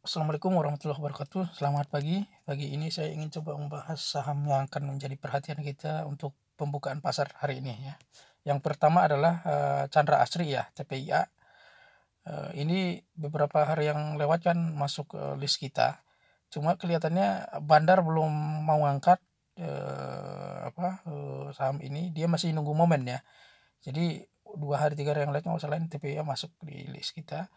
Assalamualaikum warahmatullahi wabarakatuh. Selamat pagi. Pagi ini saya ingin coba membahas saham yang akan menjadi perhatian kita untuk pembukaan pasar hari ini ya. Yang pertama adalah Chandra Asri ya, TPIA. Ini beberapa hari yang lewat kan masuk list kita. Cuma kelihatannya bandar belum mau angkat saham ini. Dia masih nunggu momen ya. Jadi 2 hari 3 hari yang lalu nggak salah TPIA masuk di list kita.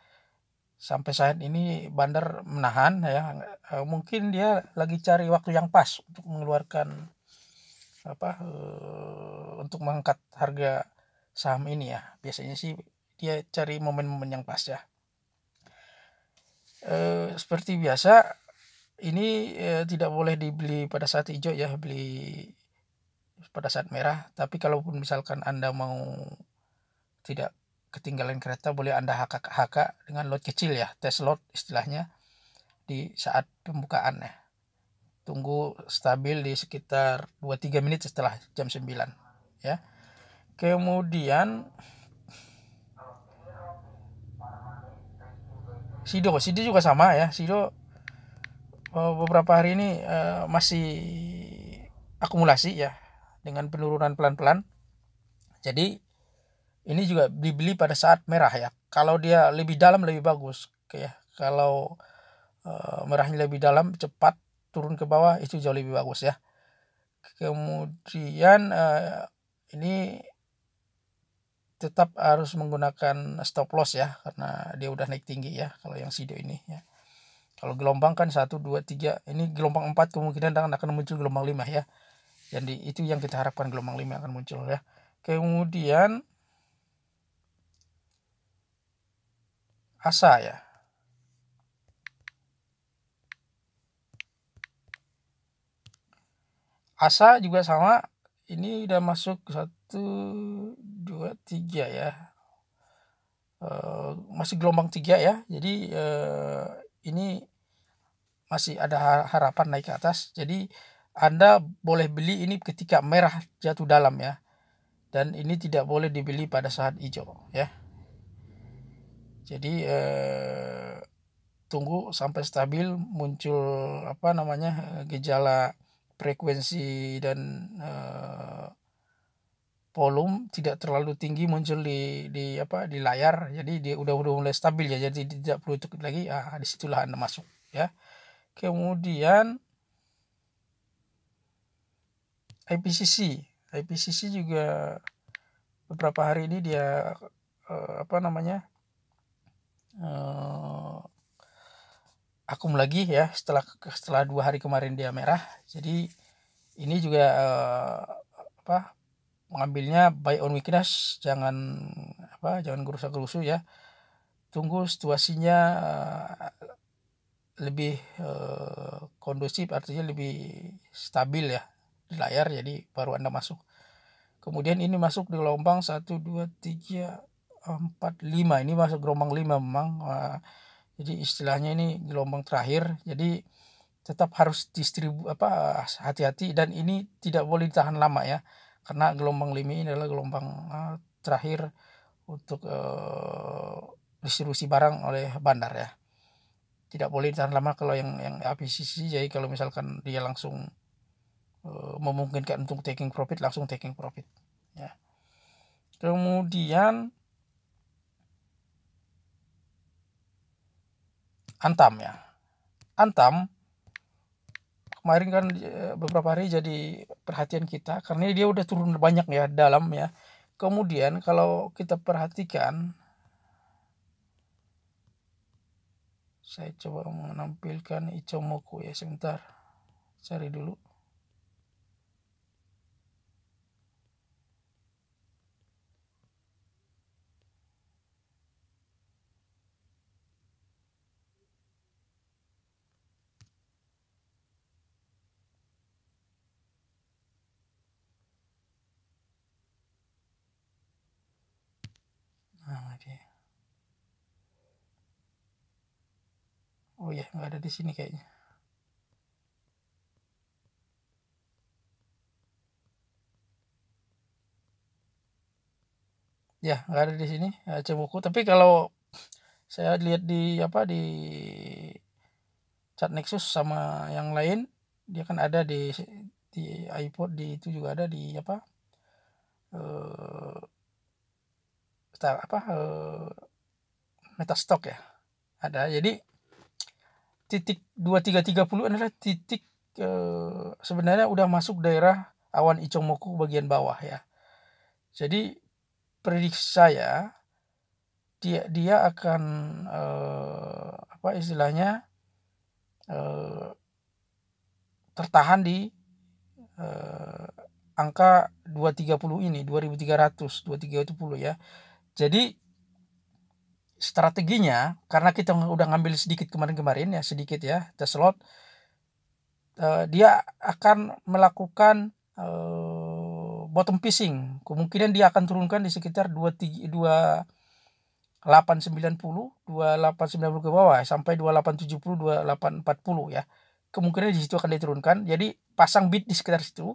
Sampai saat ini bandar menahan ya, mungkin dia lagi cari waktu yang pas untuk mengeluarkan untuk mengangkat harga saham ini ya. Biasanya sih dia cari momen-momen yang pas ya. Seperti biasa ini tidak boleh dibeli pada saat hijau ya, beli pada saat merah. Tapi kalaupun misalkan Anda mau tidak ketinggalan kereta, boleh Anda HK dengan lot kecil ya, test lot istilahnya, di saat pembukaan ya. Tunggu stabil di sekitar 2-3 menit setelah jam 9 ya. Kemudian Sido juga sama ya. Sido beberapa hari ini masih akumulasi ya, dengan penurunan pelan-pelan. Jadi ini juga dibeli pada saat merah ya. Kalau dia lebih dalam lebih bagus ya. Kalau merahnya lebih dalam cepat turun ke bawah itu jauh lebih bagus ya. Kemudian ini tetap harus menggunakan stop loss ya, karena dia udah naik tinggi ya kalau yang Sido ini ya. Kalau gelombang kan 1, 2, 3, ini gelombang 4 kemungkinan akan muncul gelombang 5 ya. Jadi itu yang kita harapkan, gelombang 5 akan muncul ya. Kemudian ASA ya. ASA juga sama, ini udah masuk 1, 2, 3 ya. Masih gelombang 3 ya. Jadi ini masih ada harapan naik ke atas. Jadi Anda boleh beli ini ketika merah jatuh dalam ya. Dan ini tidak boleh dibeli pada saat hijau ya. Jadi tunggu sampai stabil, muncul gejala frekuensi dan volume tidak terlalu tinggi muncul di layar. Jadi dia udah mulai stabil ya. Jadi tidak perlu ikut lagi. Disitulah Anda masuk ya. Kemudian IPCC juga beberapa hari ini dia akum lagi ya, setelah 2 hari kemarin dia merah. Jadi ini juga mengambilnya buy on weakness, jangan gerusa-gerusu ya. Tunggu situasinya lebih kondusif, artinya lebih stabil ya di layar, jadi baru Anda masuk. Kemudian ini masuk di gelombang 1, 2, 3, 4, 5. Ini masuk gelombang 5 memang. Jadi istilahnya ini gelombang terakhir. Jadi tetap harus hati-hati, dan ini tidak boleh ditahan lama ya. Karena gelombang 5 ini adalah gelombang terakhir untuk distribusi barang oleh bandar ya. Tidak boleh ditahan lama kalau yang APCC. Jadi kalau misalkan dia langsung memungkinkan untuk taking profit, langsung taking profit ya. Kemudian Antam ya. Antam kemarin kan beberapa hari jadi perhatian kita karena dia udah turun banyak ya dalam ya. Kemudian kalau kita perhatikan, saya coba menampilkan Ichimoku ya, sebentar, cari dulu. Oh ya, nggak ada di sini kayaknya. Ya, nggak ada di sini Ichimoku. Tapi kalau saya lihat di Chat Nexus sama yang lain dia kan ada di iPod, di itu juga ada di Metastock ya ada. Jadi titik 2330 adalah titik sebenarnya udah masuk daerah awan Ichimoku bagian bawah ya. Jadi prediksi saya dia akan istilahnya tertahan di angka 230 ini, 2300, 2330 ya. Jadi strateginya, karena kita udah ngambil sedikit kemarin-kemarin ya, sedikit ya, tes slot, dia akan melakukan bottom fishing. Kemungkinan dia akan turunkan di sekitar 2890 ke bawah sampai 2870, 2840 ya. Kemungkinan di situ akan diturunkan. Jadi pasang bid di sekitar situ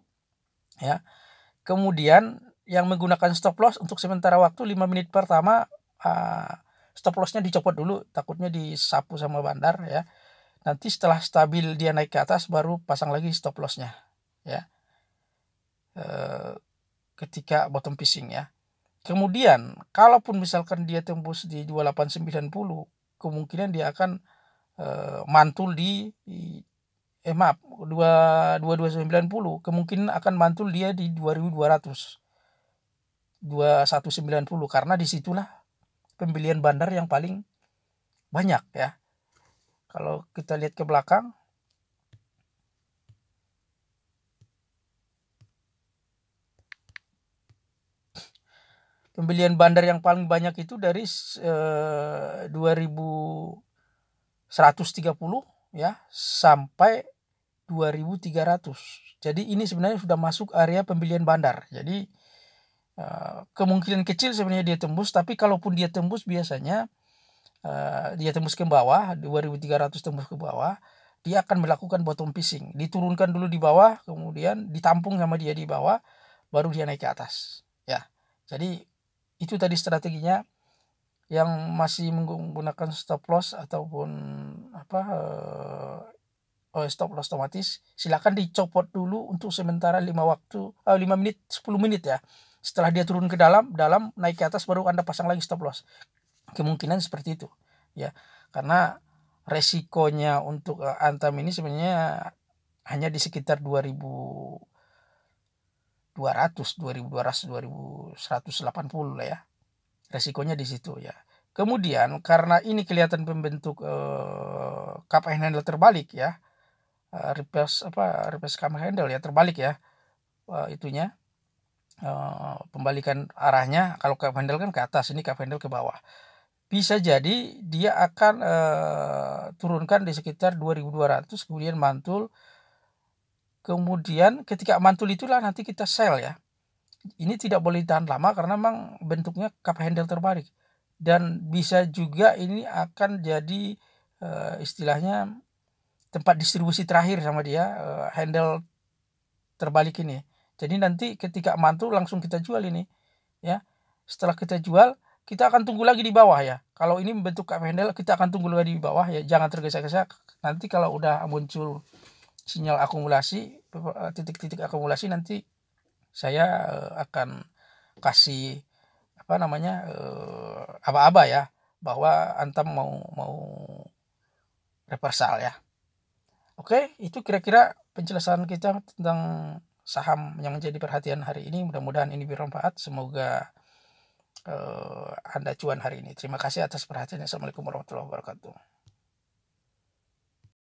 ya. Kemudian yang menggunakan stop loss untuk sementara waktu 5 menit pertama, stop lossnya dicopot dulu, takutnya disapu sama bandar ya. Nanti setelah stabil dia naik ke atas baru pasang lagi stop lossnya ya, ketika bottom fishing ya. Kemudian kalaupun misalkan dia tembus di 2890, kemungkinan dia akan mantul di 2290, kemungkinan akan mantul dia di 2200, 2190, karena disitulah pembelian bandar yang paling banyak ya. Kalau kita lihat ke belakang, pembelian bandar yang paling banyak itu dari 2130 ya sampai 2300. Jadi ini sebenarnya sudah masuk area pembelian bandar. Jadi kemungkinan kecil sebenarnya dia tembus, tapi kalaupun dia tembus biasanya dia tembus ke bawah, 2300 tembus ke bawah, dia akan melakukan bottom fishing. Diturunkan dulu di bawah, kemudian ditampung sama dia di bawah, baru dia naik ke atas. Ya. Jadi itu tadi strateginya. Yang masih menggunakan stop loss ataupun stop loss otomatis, silakan dicopot dulu untuk sementara 5 menit, 10 menit ya. Setelah dia turun ke dalam naik ke atas baru Anda pasang lagi stop loss. Kemungkinan seperti itu ya. Karena resikonya untuk Antam ini sebenarnya hanya di sekitar 2200, 2180 lah ya. Resikonya di situ ya. Kemudian karena ini kelihatan pembentuk cup and handle terbalik ya, reverse cup and handle ya terbalik ya, itunya pembalikan arahnya. Kalau cup and handle kan ke atas, ini cup and handle ke bawah. Bisa jadi dia akan turunkan di sekitar 2200, kemudian mantul. Kemudian ketika mantul itulah nanti kita sell ya. Ini tidak boleh tahan lama karena memang bentuknya cup handle terbalik, dan bisa juga ini akan jadi istilahnya tempat distribusi terakhir sama dia, handle terbalik ini. Jadi nanti ketika mantul langsung kita jual ini ya. Setelah kita jual, kita akan tunggu lagi di bawah ya. Kalau ini membentuk cup handle, kita akan tunggu lagi di bawah ya, jangan tergesa-gesa. Nanti kalau udah muncul sinyal akumulasi, titik-titik akumulasi, nanti saya akan kasih aba-aba ya, bahwa Antam mau reversal ya. Oke, itu kira-kira penjelasan kita tentang saham yang menjadi perhatian hari ini. Mudah-mudahan ini bermanfaat. Semoga Anda cuan hari ini. Terima kasih atas perhatiannya. Assalamualaikum warahmatullahi wabarakatuh.